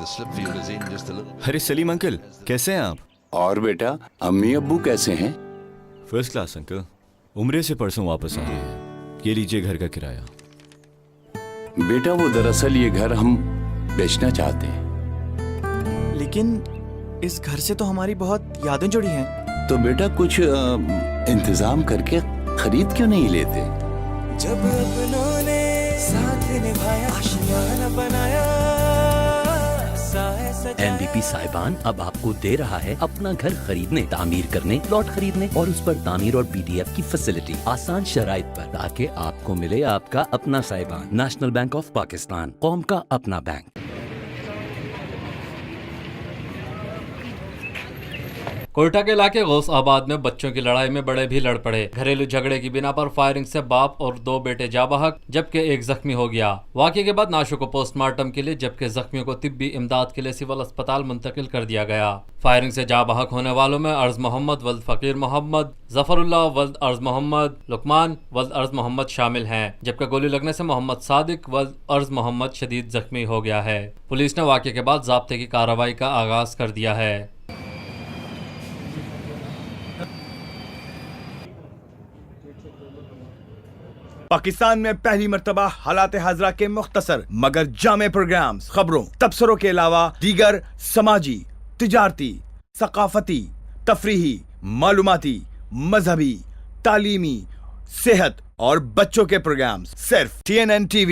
अरे सलीम अंकल, कैसे हैं आप? और बेटा, अम्मी अब्बू कैसे हैं? First class uncle. उम्रे से परसों वापस आए हैं। ये लीजिए घर का किराया। बेटा, वो दरअसल ये घर हम बेचना चाहते हैं। लेकिन इस घर से तो हमारी बहुत यादें जुड़ी हैं। तो बेटा कुछ इंतजाम करके खरीद क्यों नहीं लेते? जब अपनों ने साथ निभाया, आशियाना बनाया, एनबीपी साहिबान अब आपको दे रहा है अपना घर खरीदने, तामीर करने, प्लॉट खरीदने और उस पर तामीर और बीडीएफ की फैसिलिटी आसान शराइत पर, ताकि आपको मिले आपका अपना साहिबान। नेशनल बैंक ऑफ पाकिस्तान, कौम का अपना बैंक। कोयटा के इलाके गौस आबाद में बच्चों की लड़ाई में बड़े भी लड़ पड़े। घरेलू झगड़े की बिना पर फायरिंग से बाप और 2 बेटे जा बहक, जबकि एक जख्मी हो गया। वाकये के बाद नाशों को पोस्टमार्टम के लिए, जबकि जख्मियों को तिब्बी इमदाद के लिए सिविल अस्पताल मुंतकिल कर दिया गया। फायरिंग से जा बहक होने वालों में अर्ज मोहम्मद वल्द फकीर मोहम्मद, जफरुल्लाह वल्द अर्ज मोहम्मद, लुकमान वल्द अर्ज मोहम्मद शामिल हैं, जबकि गोली लगने से मोहम्मद सादिक वल्द अर्ज मोहम्मद शदीद जख्मी हो गया है। पुलिस ने वाकये के बाद ज़ाब्ते की कार्रवाई का आगाज कर दिया है। पाकिस्तान में पहली मर्तबा हालात हाजरा के मुख्तसर मगर जामे प्रोग्राम्स, खबरों, तबसरों के अलावा दीगर समाजी, तिजारती, सकाफती, तफरीही, मालूमाती, मजहबी, तालीमी, सेहत और बच्चों के प्रोग्राम्स सिर्फ TNN TV